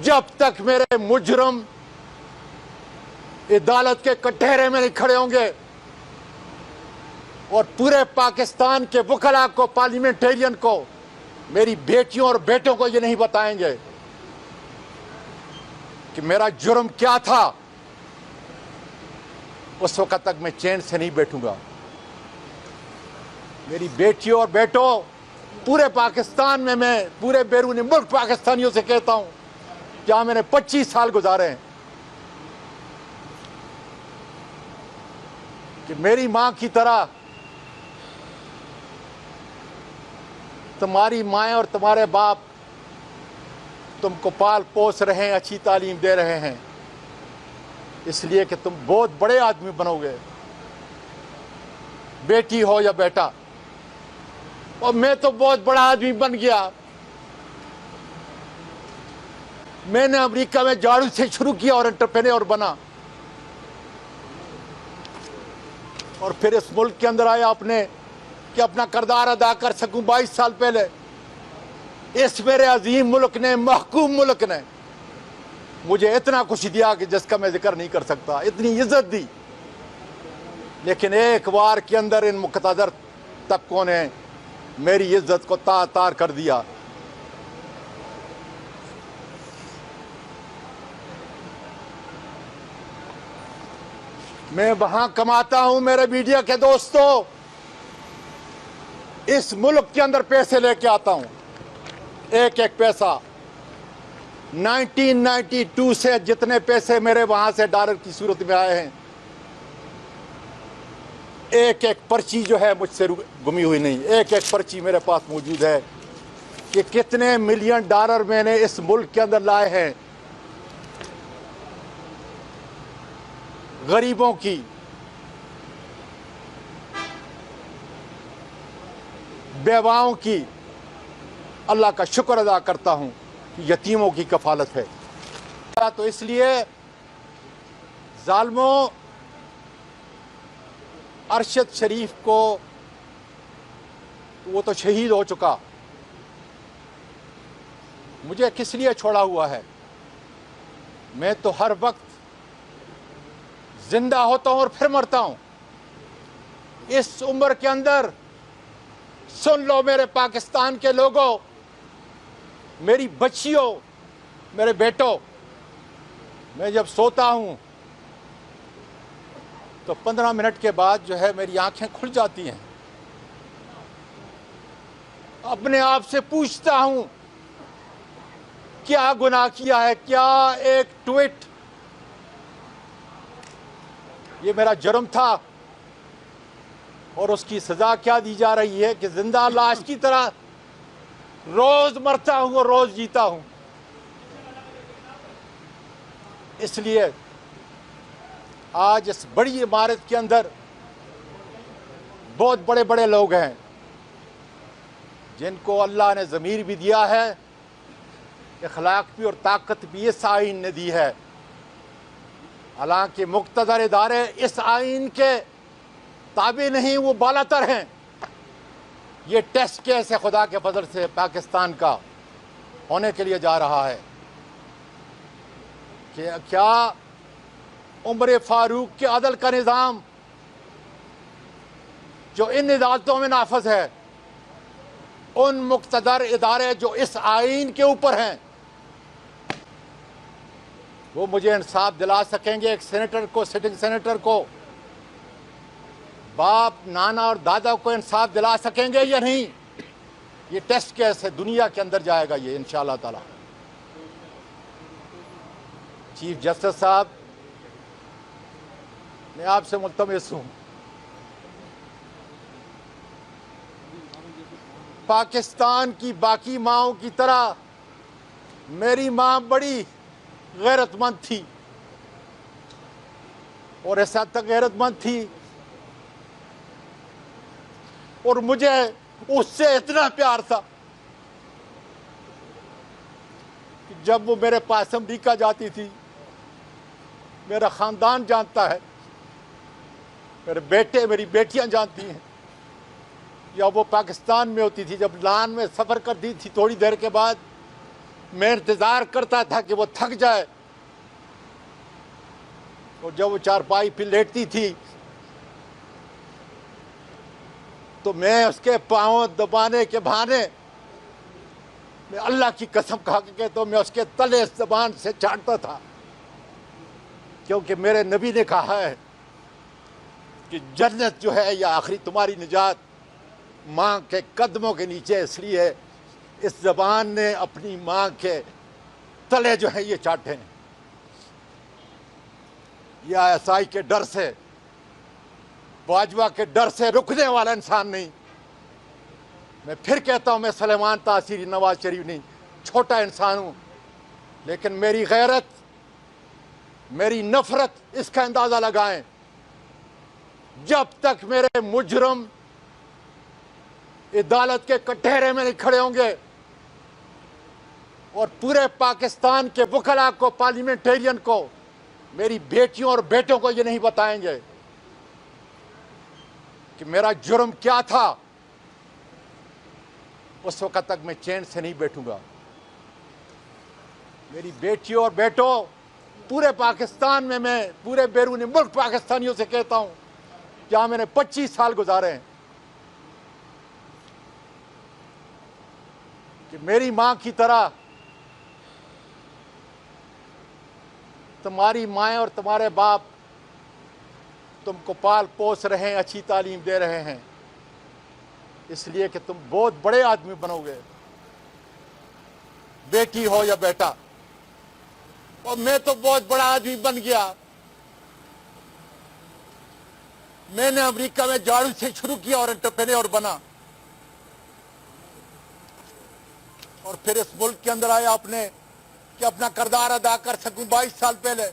जब तक मेरे मुजरम अदालत के कटहरे में नहीं खड़े होंगे और पूरे पाकिस्तान के वकला को, पार्लियामेंटेरियन को, मेरी बेटियों और बेटों को ये नहीं बताएंगे कि मेरा जुर्म क्या था, उस वक्त तक मैं चैन से नहीं बैठूंगा। मेरी बेटियों और बेटों, पूरे पाकिस्तान में, मैं पूरे बैरूनी मुल्क पाकिस्तानियों से कहता हूं, जहां मैंने 25 साल गुजारे हैं, कि मेरी मां की तरह तुम्हारी माएँ और तुम्हारे बाप तुमको पाल पोस रहे हैं, अच्छी तालीम दे रहे हैं, इसलिए कि तुम बहुत बड़े आदमी बनोगे, बेटी हो या बेटा। और मैं तो बहुत बड़ा आदमी बन गया। मैंने अमेरिका में झाड़ू से शुरू किया और एंटरप्रेन्योर बना, और फिर इस मुल्क के अंदर आया अपने कि अपना किरदार अदा कर सकूं। 22 साल पहले इस मेरे अजीम मुल्क ने, महकूम मुल्क ने मुझे इतना कुछ दिया कि जिसका मैं जिक्र नहीं कर सकता, इतनी इज्जत दी। लेकिन एक बार के अंदर इन मुक़तदर तबकों ने मेरी इज्जत को तार कर दिया। मैं वहां कमाता हूं, मेरे मीडिया के दोस्तों, इस मुल्क के अंदर पैसे लेके आता हूं, एक एक पैसा। 1992 से जितने पैसे मेरे वहां से डॉलर की सूरत में आए हैं, एक एक पर्ची जो है मुझसे गुमी हुई नहीं, एक एक पर्ची मेरे पास मौजूद है कि कितने मिलियन डॉलर मैंने इस मुल्क के अंदर लाए हैं, गरीबों की, बेवाओं की। अल्लाह का शुक्र अदा करता हूं कि यतीमों की कफालत है। तो इसलिए जालिमों, अरशद शरीफ को, वो तो शहीद हो चुका, मुझे किस लिए छोड़ा हुआ है? मैं तो हर वक्त जिंदा होता हूं और फिर मरता हूं। इस उम्र के अंदर सुन लो मेरे पाकिस्तान के लोगों, मेरी बच्चियों, मेरे बेटों, मैं जब सोता हूं तो 15 मिनट के बाद जो है मेरी आंखें खुल जाती हैं। अपने आप से पूछता हूं क्या गुनाह किया है, क्या एक ट्वीट ये मेरा जुर्म था और उसकी सजा क्या दी जा रही है कि जिंदा लाश की तरह रोज मरता हूं और रोज जीता हूं। इसलिए आज इस बड़ी इमारत के अंदर बहुत बड़े बड़े लोग हैं जिनको अल्लाह ने ज़मीर भी दिया है, इखलाक भी और ताकत भी इस आइन ने दी है। हालांकि मुक़्तदर इदारे इस आइन के ताबे नहीं, वो बालातर हैं। ये टेस्ट केस है खुदा के फजल से पाकिस्तान का होने के लिए जा रहा है कि क्या उमर फारूक के अदल का निज़ाम जो इन अदालतों में नाफज है, उन मुक़्तदर इदारे जो इस आइन के ऊपर हैं, वो मुझे इंसाफ दिला सकेंगे? एक सेनेटर को, सिटिंग सेनेटर को, बाप, नाना और दादा को इंसाफ दिला सकेंगे या नहीं? ये टेस्ट केस है, दुनिया के अंदर जाएगा ये इंशाअल्लाह ताला। चीफ जस्टिस साहब, मैं आपसे मुल्तमिस हूं, पाकिस्तान की बाकी माओं की तरह मेरी मां बड़ी गैरतमंद थी और इस हद तक गैरतमंद थी और मुझे उससे इतना प्यार था कि जब वो मेरे पास अमरीका जाती थी, मेरा ख़ानदान जानता है, मेरे बेटे, मेरी बेटियां जानती हैं, या वो पाकिस्तान में होती थी, जब लान में सफ़र करती थी, थोड़ी देर के बाद मैं इंतज़ार करता था कि वो थक जाए, और जब वो चारपाई पे लेटती थी तो मैं उसके पाँव दबाने के बहाने, मैं अल्लाह की कसम खा के कहता हूँ, मैं उसके तले ज़बान से चाटता था, क्योंकि मेरे नबी ने कहा है कि जन्नत जो है या आखिरी तुम्हारी निजात माँ के कदमों के नीचे, इसलिए इस ज़बान ने अपनी माँ के तले जो है ये चाटे हैं। या एसआई के डर से, बाजवा के डर से रुकने वाला इंसान नहीं। मैं फिर कहता हूँ, मैं सलेमान तासीरी नवाज शरीफ नहीं, छोटा इंसान हूँ, लेकिन मेरी गैरत, मेरी नफरत, इसका अंदाज़ा लगाएं। जब तक मेरे मुजरम अदालत के कटहरे में नहीं खड़े होंगे और पूरे पाकिस्तान के वकला को, पार्लियामेंटेरियन को, मेरी बेटियों और बेटों को ये नहीं बताएंगे कि मेरा जुर्म क्या था, उस वक्त तक मैं चैन से नहीं बैठूंगा। मेरी बेटियों और बेटों, पूरे पाकिस्तान में, मैं पूरे बैरूनी मुल्क पाकिस्तानियों से कहता हूं, जहां मैंने 25 साल गुजारे हैं, कि मेरी मां की तरह तुम्हारी माएँ और तुम्हारे बाप तुमको पाल पोस रहे हैं, अच्छी तालीम दे रहे हैं, इसलिए कि तुम बहुत बड़े आदमी बनोगे, बेटी हो या बेटा। और मैं तो बहुत बड़ा आदमी बन गया। मैंने अमेरिका में झाड़ू से शुरू किया और एंटरप्रेन्योर बना, और फिर इस मुल्क के अंदर आया अपने कि अपना किरदार अदा कर सकूं। 22 साल पहले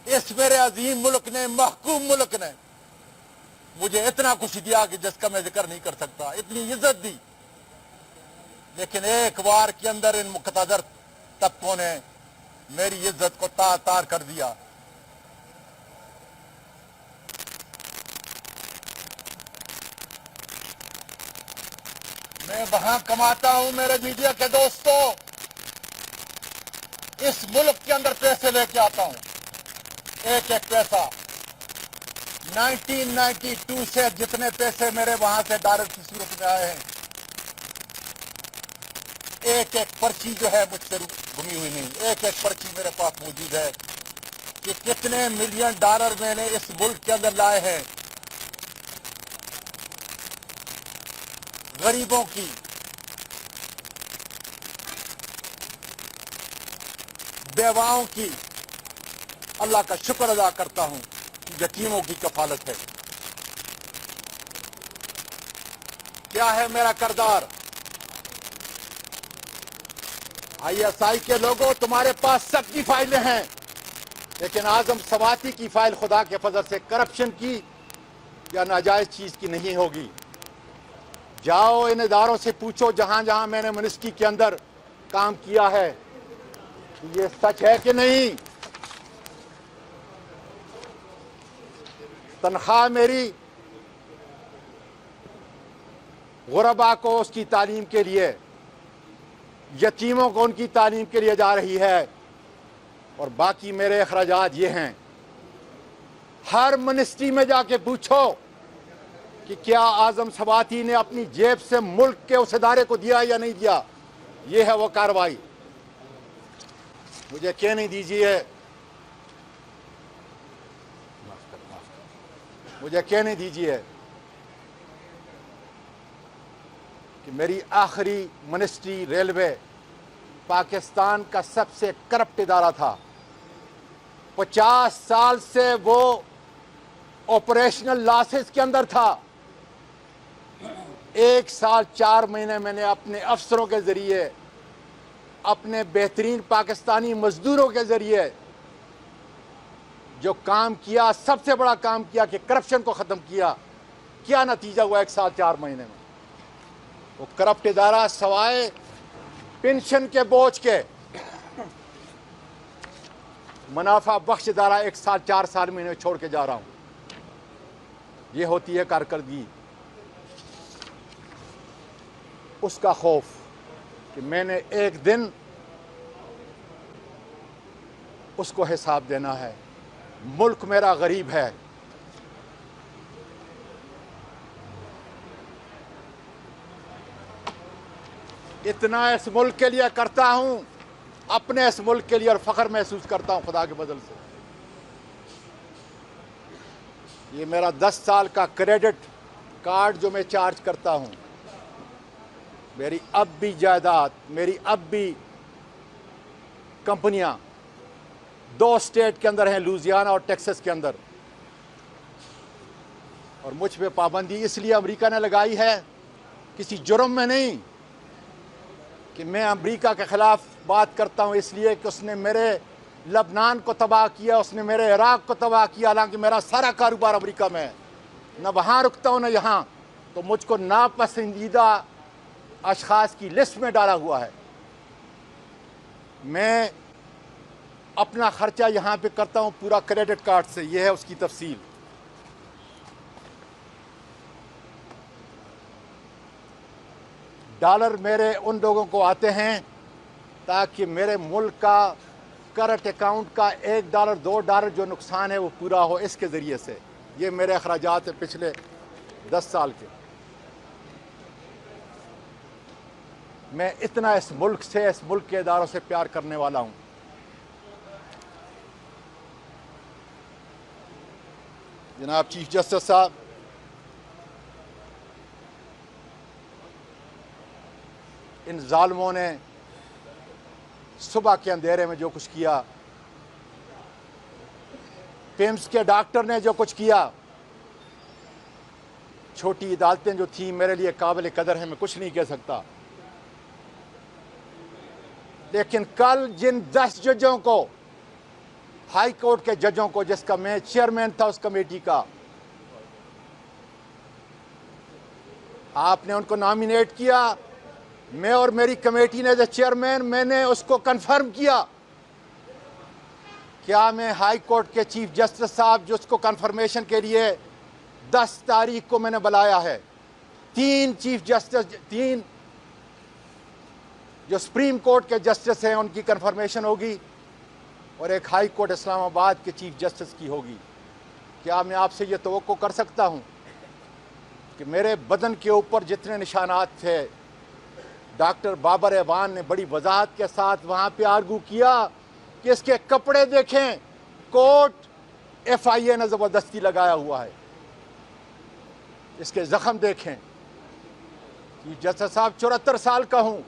इस मेरे अजीम मुल्क ने, महकूम मुल्क ने मुझे इतना कुछ दिया कि जिसका मैं जिक्र नहीं कर सकता, इतनी इज्जत दी। लेकिन एक बार के अंदर इन मुक़तदर तत्वों ने मेरी इज्जत को तार तार कर दिया। मैं वहां कमाता हूं, मेरे मीडिया के दोस्तों, इस मुल्क के अंदर पैसे लेके आता हूं, एक एक पैसा। 1992 से जितने पैसे मेरे वहां से डायरेक्ट की सूरत में आए हैं, एक एक पर्ची जो है मुझसे घूमी हुई नहीं, एक एक पर्ची मेरे पास मौजूद है कि कितने मिलियन डॉलर मैंने इस मुल्क के अंदर लाए हैं, गरीबों की, बेवाओं की। अल्लाह का शुक्र अदा करता हूं कि यतीमों की कफालत है। क्या है मेरा किरदार? ISI के लोगों, तुम्हारे पास सबकी फाइलें हैं, लेकिन आजम सवाती की फाइल खुदा के फजल से करप्शन की या नाजायज चीज की नहीं होगी। जाओ इन इदारों से पूछो जहां जहां मैंने मिनिस्ट्री के अंदर काम किया है, ये सच है कि नहीं। तनख्वाह मेरी गुरबा को उसकी तालीम के लिए, यतीमों को उनकी तालीम के लिए जा रही है, और बाकी मेरे अखराजात ये हैं। हर मिनिस्ट्री में जाके पूछो कि क्या आजम सवाती ने अपनी जेब से मुल्क के उस इदारे को दिया या नहीं दिया। ये है वो कार्रवाई। मुझे कहने दीजिए, मुझे कहने दीजिए कि मेरी आखिरी मिनिस्ट्री रेलवे पाकिस्तान का सबसे करप्ट इदारा था। 50 साल से वो ऑपरेशनल लॉसेस के अंदर था। 1 साल 4 महीने मैंने अपने अफसरों के जरिए, अपने बेहतरीन पाकिस्तानी मजदूरों के जरिए जो काम किया, सबसे बड़ा काम किया कि करप्शन को ख़त्म किया। क्या नतीजा हुआ 1 साल 4 महीने में? वो करप्ट इदारा सवाए पेंशन के बोझ के, मुनाफा बख्श इदारा 1 साल 4 साल महीने छोड़ के जा रहा हूं। ये होती है कारकर्दगी। उसका खौफ कि मैंने एक दिन उसको हिसाब देना है। मुल्क मेरा गरीब है, इतना इस मुल्क के लिए करता हूं, अपने इस मुल्क के लिए, और फ़ख्र महसूस करता हूं खुदा के बदल से। ये मेरा 10 साल का क्रेडिट कार्ड जो मैं चार्ज करता हूं, मेरी अब भी जायदाद, मेरी अब भी कंपनियां 2 स्टेट के अंदर हैं, लुजियाना और टेक्सास के अंदर, और मुझ पे पाबंदी इसलिए अमेरिका ने लगाई है, किसी जुर्म में नहीं कि मैं अमेरिका के ख़िलाफ़ बात करता हूँ, इसलिए कि उसने मेरे लबनान को तबाह किया, उसने मेरे इराक़ को तबाह किया, हालांकि मेरा सारा कारोबार अमेरिका में है, न वहाँ रुकता हूँ न यहाँ। तो मुझको नापसंदीदा अशख़ास की लिस्ट में डाला हुआ है। मैं अपना ख़र्चा यहाँ पे करता हूँ पूरा क्रेडिट कार्ड से, यह है उसकी तफसील। डॉलर मेरे उन लोगों को आते हैं ताकि मेरे मुल्क का करंट अकाउंट का $1 $2 जो नुकसान है वो पूरा हो, इसके ज़रिए से। ये मेरे अखराजात हैं पिछले 10 साल के। मैं इतना इस मुल्क से, इस मुल्क के इदारों से प्यार करने वाला हूँ। जनाब चीफ जस्टिस साहब, इन जालिमों ने सुबह के अंधेरे में जो कुछ किया, पेम्स के डॉक्टर ने जो कुछ किया, छोटी अदालतें जो थी मेरे लिए काबिल कदर है, मैं कुछ नहीं कह सकता। लेकिन कल जिन 10 जजों को, हाई कोर्ट के जजों को, जिसका मैं चेयरमैन था उस कमेटी का, आपने उनको नॉमिनेट किया, मैं और मेरी कमेटी ने एज चेयरमैन मैंने उसको कंफर्म किया। क्या मैं हाई कोर्ट के चीफ जस्टिस साहब, जो उसको कंफर्मेशन के लिए 10 तारीख को मैंने बुलाया है, 3 चीफ जस्टिस, 3 जो सुप्रीम कोर्ट के जस्टिस हैं उनकी कंफर्मेशन होगी और एक हाई कोर्ट इस्लामाबाद के चीफ जस्टिस की होगी। क्या मैं आपसे ये तवक्को कर सकता हूँ कि मेरे बदन के ऊपर जितने निशानात थे, डॉक्टर बाबर एवान ने बड़ी वजाहत के साथ वहाँ पे आर्गू किया कि इसके कपड़े देखें, कोट FIA ने ज़बरदस्ती लगाया हुआ है, इसके ज़ख्म देखें। जस्टिस साहब 74 साल का हूँ,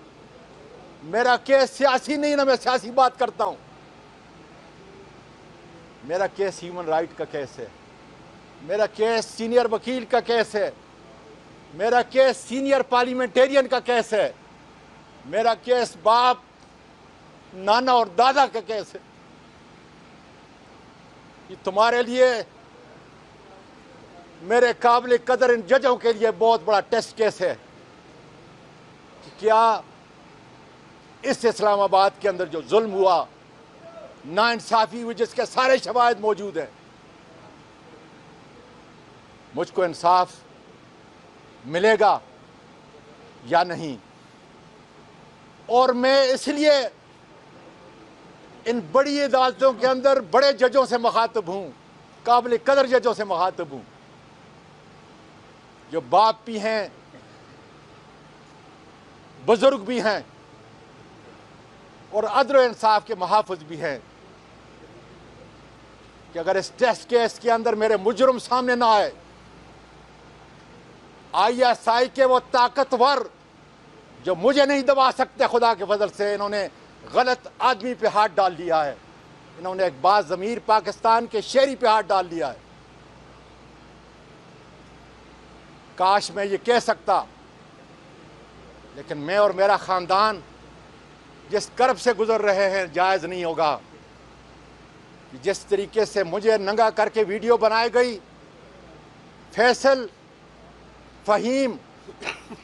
मेरा केस सियासी नहीं, ना मैं सियासी बात करता हूँ, मेरा केस ह्यूमन राइट का केस है, मेरा केस सीनियर वकील का केस है, मेरा केस सीनियर पार्लियामेंटेरियन का केस है, मेरा केस बाप, नाना और दादा का केस है। ये तुम्हारे लिए, मेरे काबिल कदर इन जजों के लिए बहुत बड़ा टेस्ट केस है कि क्या इस इस्लामाबाद के अंदर जो जुल्म हुआ, नाइंसाफ़ी हुई, जिसके सारे शवाहिद मौजूद हैं, मुझको इंसाफ मिलेगा या नहीं। और मैं इसलिए इन बड़ी अदालतों के अंदर बड़े जजों से मुखातिब हूँ, काबिल कदर जजों से मुखातिब हूँ, जो बाप भी हैं, बुजुर्ग भी हैं और अदल व इंसाफ के मुहाफ़िज़ भी हैं, कि अगर इस टेस्ट केस के अंदर मेरे मुजरिम सामने ना आए, ISI के वो ताकतवर जो मुझे नहीं दबा सकते, खुदा के फजल से इन्होंने गलत आदमी पे हाथ डाल दिया है, इन्होंने एक बाज़मीर पाकिस्तान के शेरी पे हाथ डाल दिया है। काश मैं ये कह सकता, लेकिन मैं और मेरा ख़ानदान जिस कर्ब से गुजर रहे हैं, जायज़ नहीं होगा कि जिस तरीके से मुझे नंगा करके वीडियो बनाई गई, फैसल, फ़हीम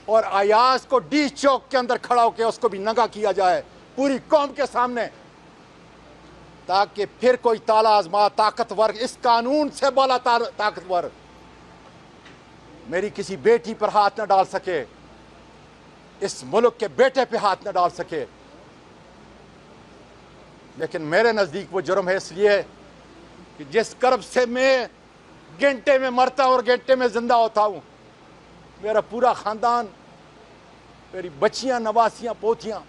और अयाज को डी चौक के अंदर खड़ा होकर उसको भी नंगा किया जाए पूरी कौम के सामने, ताकि फिर कोई ताला आजमा ताकतवर, इस कानून से बाला ताकतवर मेरी किसी बेटी पर हाथ न डाल सके, इस मुल्क के बेटे पे हाथ न डाल सके। लेकिन मेरे नज़दीक वो जुर्म है इसलिए कि जिस कर्ब से मैं घंटे में मरता हूँ और घंटे में ज़िंदा होता हूँ, मेरा पूरा ख़ानदान, मेरी बच्चियाँ, नवासियाँ, पोतियाँ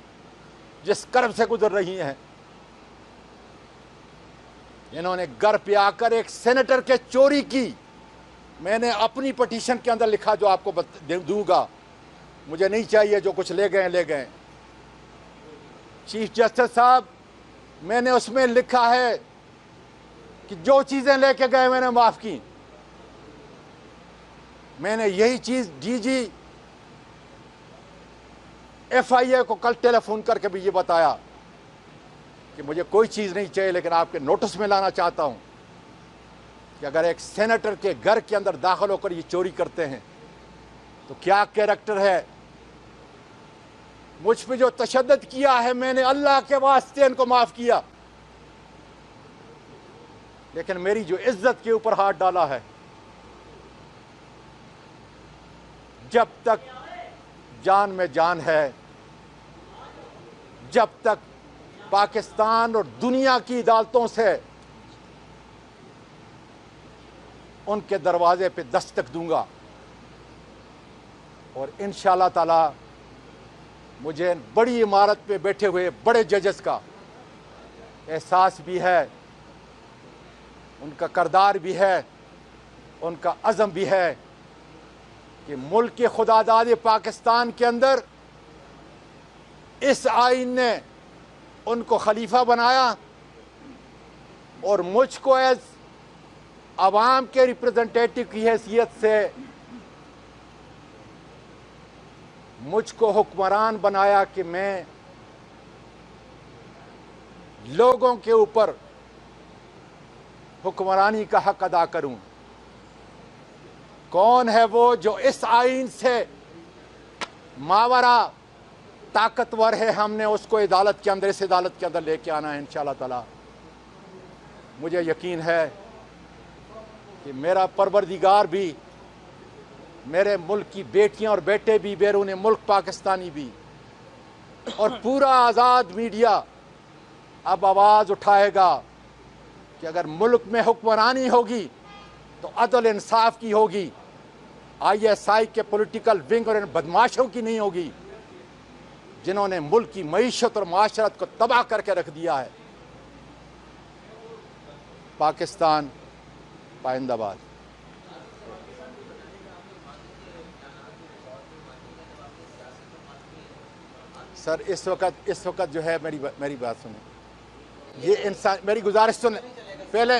जिस कर्ब से गुजर रही हैं। इन्होंने घर पे आकर एक सेनेटर के चोरी की। मैंने अपनी पटिशन के अंदर लिखा, जो आपको दूंगा, मुझे नहीं चाहिए, जो कुछ ले गए ले गए। चीफ जस्टिस साहब, मैंने उसमें लिखा है कि जो चीज़ें लेके गए मैंने माफ़ की। मैंने यही चीज़ डीजी FIA को कल टेलीफोन करके भी ये बताया कि मुझे कोई चीज़ नहीं चाहिए, लेकिन आपके नोटिस में लाना चाहता हूं कि अगर एक सेनेटर के घर के अंदर दाखिल होकर ये चोरी करते हैं तो क्या कैरेक्टर है। मुझ पे जो तशद्दुद किया है, मैंने अल्लाह के वास्ते इनको माफ़ किया, लेकिन मेरी जो इज्जत के ऊपर हाथ डाला है, जब तक जान में जान है, जब तक पाकिस्तान और दुनिया की अदालतों से उनके दरवाजे पे दस्तक दूंगा। और इंशाअल्लाह ताला मुझे बड़ी इमारत पे बैठे हुए बड़े जजेस का एहसास भी है, उनका किरदार भी है, उनका अज़म भी है कि मुल्क के खुदादाद पाकिस्तान के अंदर इस आइन ने उनको खलीफा बनाया और मुझको एज अवाम के रिप्रेजेंटेटिव की हैसियत से मुझको हुक्मरान बनाया कि मैं लोगों के ऊपर हुक्मरानी का हक अदा करूं। कौन है वो जो इस आइन से मावरा ताकतवर है, हमने उसको अदालत के अंदर, इस अदालत के अंदर लेके आना है इंशाअल्लाह ताला। मुझे यकीन है कि मेरा परवरदिगार भी, मेरे मुल्क की बेटियां और बेटे भी, बैरून मुल्क पाकिस्तानी भी, और पूरा आज़ाद मीडिया अब आवाज़ उठाएगा कि अगर मुल्क में हुक्मरानी होगी तो अदल इंसाफ की होगी, ISI के पॉलिटिकल विंग और इन बदमाशों की नहीं होगी जिन्होंने मुल्क की मईशत और माशरत को तबाह करके रख दिया है। पाकिस्तान पाइंदाबाद। सर इस वक्त जो है, मेरी बात सुने, ये इंसान, मेरी गुजारिश सुने, पहले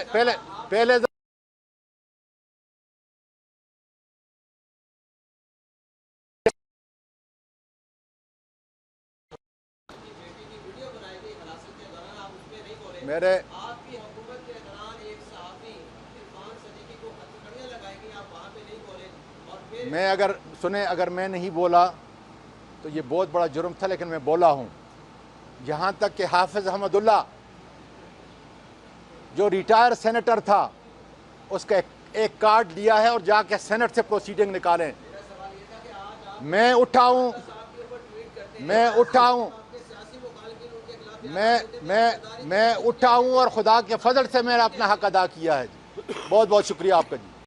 मेरे आपकी हुकूमत के दौरान एक सहाफ़ी इरफान सदीकी को हथकड़ियां लगाएंगे, आप वहाँ पे नहीं बोले, और फिर मैं अगर मैं नहीं बोला तो ये बहुत बड़ा जुर्म था, लेकिन मैं बोला हूँ। यहाँ तक कि हाफिज अहमदुल्ला जो रिटायर सेनेटर था, उसका एक कार्ड लिया है और जाके सेनेट से प्रोसीडिंग निकालें। मैं उठाऊँ मैं उठाऊँ और खुदा के फजल से मैंने अपना हक अदा किया है। बहुत बहुत शुक्रिया आपका जी।